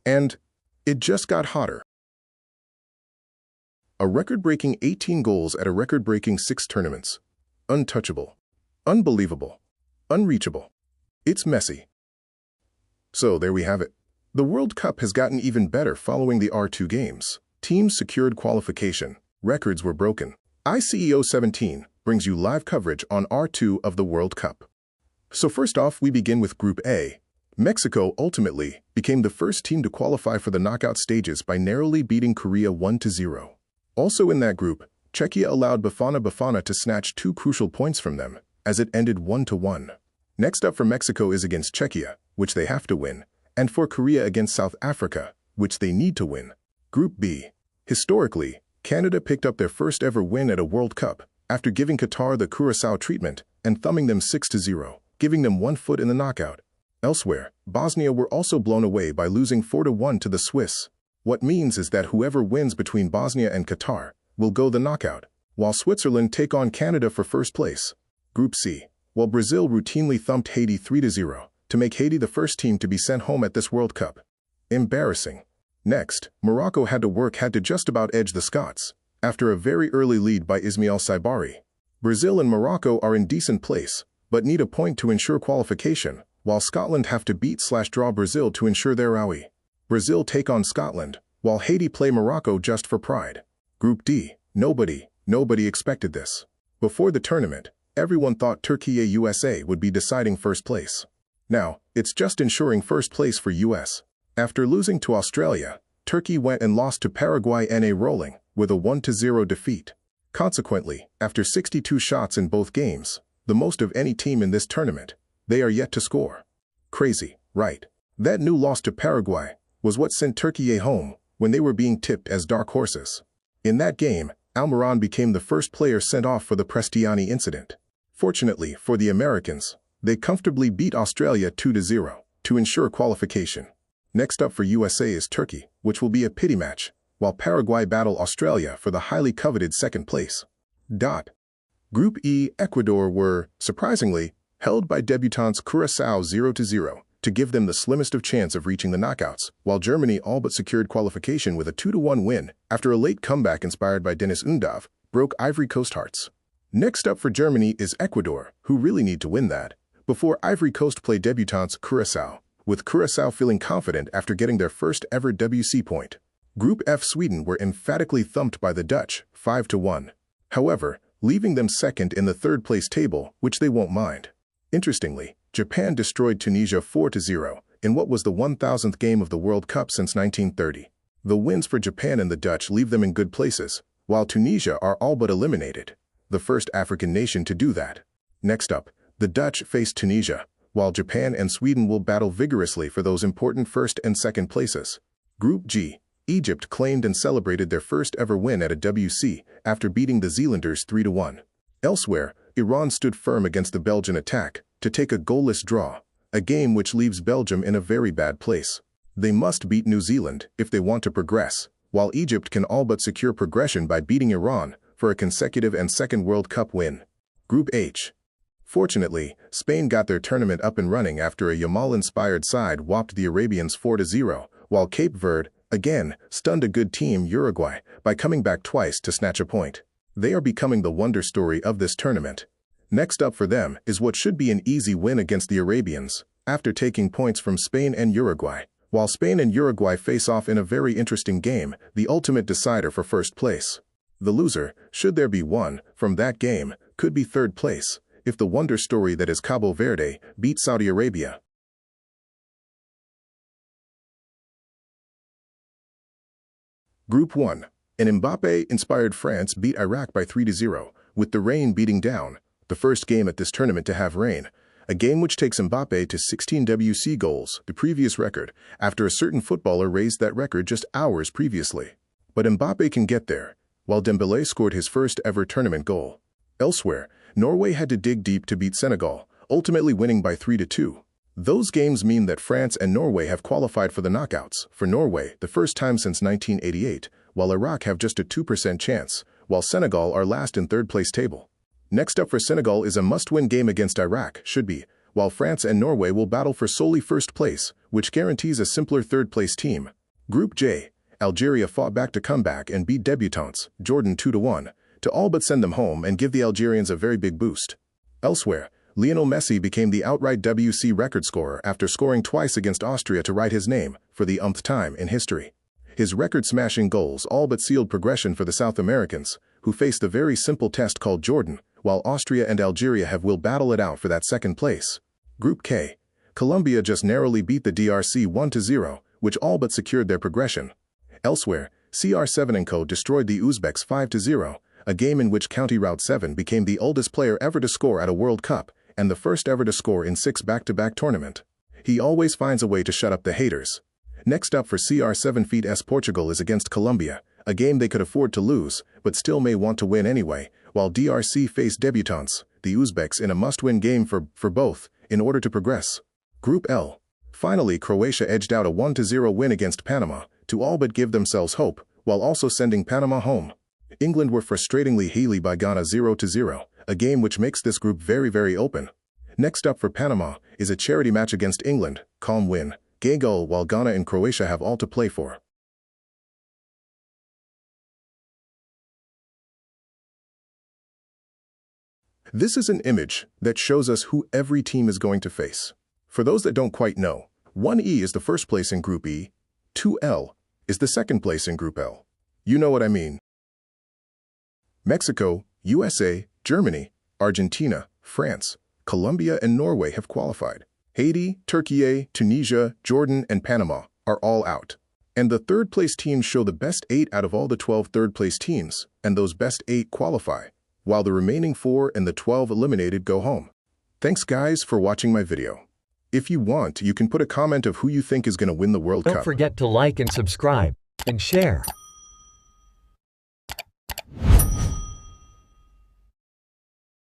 And it just got hotter. A record-breaking 18 goals at a record-breaking 6 tournaments. Untouchable. Unbelievable. Unreachable. It's messy. So there we have it. The World Cup has gotten even better following the R2 games. Teams secured qualification. Records were broken. ICEO 17 brings you live coverage on R2 of the World Cup. So first off, we begin with Group A. Mexico ultimately became the first team to qualify for the knockout stages by narrowly beating Korea 1-0. Also in that group, Czechia allowed Bafana to snatch 2 crucial points from them, as it ended 1-1. Next up for Mexico is against Czechia, which they have to win, and for Korea against South Africa, which they need to win. Group B. Historically, Canada picked up their first ever win at a World Cup after giving Qatar the Curaçao treatment and thumbing them 6-0, giving them 1 foot in the knockout. Elsewhere, Bosnia were also blown away by losing 4-1 to the Swiss. What means is that whoever wins between Bosnia and Qatar will go the knockout, while Switzerland take on Canada for first place. Group C. While Brazil routinely thumped Haiti 3-0 to make Haiti the first team to be sent home at this World Cup. Embarrassing. Next, Morocco had to just about edge the Scots, after a very early lead by Ismail Saibari. Brazil and Morocco are in decent place, but need a point to ensure qualification, while Scotland have to beat/draw Brazil to ensure their owie. Brazil take on Scotland, while Haiti play Morocco just for pride. Group D. Nobody expected this. Before the tournament, everyone thought Turkey-USA would be deciding first place. Now, it's just ensuring first place for US. After losing to Australia, Turkey went and lost to Paraguay in a rolling, with a 1-0 defeat. Consequently, after 62 shots in both games, the most of any team in this tournament, they are yet to score. Crazy, right? That new loss to Paraguay was what sent Turkey home when they were being tipped as dark horses. In that game, Almiron became the first player sent off for the Prestiani incident. Fortunately for the Americans, they comfortably beat Australia 2-0 to ensure qualification. Next up for USA is Turkey, which will be a pity match, while Paraguay battle Australia for the highly coveted second place. Group E. Ecuador were, surprisingly, held by debutants Curaçao 0-0 to give them the slimmest of chance of reaching the knockouts, while Germany all but secured qualification with a 2-1 win after a late comeback inspired by Dennis Undav broke Ivory Coast hearts. Next up for Germany is Ecuador, who really need to win that, before Ivory Coast play debutants Curaçao, with Curaçao feeling confident after getting their first ever WC point. Group F. Sweden were emphatically thumped by the Dutch, 5-1. However, leaving them second in the third place table, which they won't mind. Interestingly, Japan destroyed Tunisia 4-0 in what was the 1000th game of the World Cup since 1930. The wins for Japan and the Dutch leave them in good places, while Tunisia are all but eliminated, the first African nation to do that. Next up, the Dutch face Tunisia, while Japan and Sweden will battle vigorously for those important first and second places. Group G. Egypt claimed and celebrated their first ever win at a WC after beating the Zealanders 3-1. Elsewhere, Iran stood firm against the Belgian attack to take a goalless draw, a game which leaves Belgium in a very bad place. They must beat New Zealand if they want to progress, while Egypt can all but secure progression by beating Iran for a consecutive and second World Cup win. Group H. Fortunately, Spain got their tournament up and running after a Yamal-inspired side whopped the Arabians 4-0, while Cape Verde, again, stunned a good team Uruguay by coming back twice to snatch a point. They are becoming the wonder story of this tournament. Next up for them is what should be an easy win against the Arabians, after taking points from Spain and Uruguay, while Spain and Uruguay face off in a very interesting game, the ultimate decider for first place. The loser, should there be one, from that game, could be third place, if the wonder story that is Cabo Verde beats Saudi Arabia. Group 1. An Mbappe-inspired France beat Iraq by 3-0, with the rain beating down, the first game at this tournament to have rain, a game which takes Mbappe to 16 WC goals, the previous record, after a certain footballer raised that record just hours previously. But Mbappe can get there, while Dembélé scored his first ever tournament goal. Elsewhere, Norway had to dig deep to beat Senegal, ultimately winning by 3-2. Those games mean that France and Norway have qualified for the knockouts, for Norway the first time since 1988, while Iraq have just a 2% chance, while Senegal are last in third place table. Next up for Senegal is a must-win game against Iraq, while France and Norway will battle for solely first place, which guarantees a simpler third-place team. Group J, Algeria fought back to come back and beat debutants, Jordan 2-1, to all but send them home and give the Algerians a very big boost. Elsewhere, Lionel Messi became the outright WC record scorer after scoring twice against Austria to write his name, for the umpth time in history. His record-smashing goals all but sealed progression for the South Americans, who faced a very simple test called Jordan, while Austria and Algeria will battle it out for that second place. Group K, Colombia just narrowly beat the DRC 1-0, which all but secured their progression. Elsewhere, CR7 and Co. destroyed the Uzbeks 5-0, a game in which County Route 7 became the oldest player ever to score at a World Cup, and the first ever to score in 6 back-to-back tournament. He always finds a way to shut up the haters. Next up for CR7 feats Portugal is against Colombia, a game they could afford to lose, but still may want to win anyway, while DRC face debutants, the Uzbeks, in a must-win game for both, in order to progress. Group L. Finally, Croatia edged out a 1-0 win against Panama, to all but give themselves hope, while also sending Panama home. England were frustratingly healy by Ghana 0-0, a game which makes this group very, very open. Next up for Panama is a charity match against England, calm win, gay goal, while Ghana and Croatia have all to play for. This is an image that shows us who every team is going to face. For those that don't quite know, 1E is the first place in Group E, 2L is the second place in Group L. You know what I mean. Mexico, USA, Germany, Argentina, France, Colombia, and Norway have qualified. Haiti, Turkey, Tunisia, Jordan, and Panama are all out. And the third-place teams show the best 8 out of all the 12 third-place teams, and those best 8 qualify, while the remaining 4 and the 12 eliminated go home. Thanks guys for watching my video. If you want, you can put a comment of who you think is going to win the World Cup. Don't forget to like and subscribe, and share.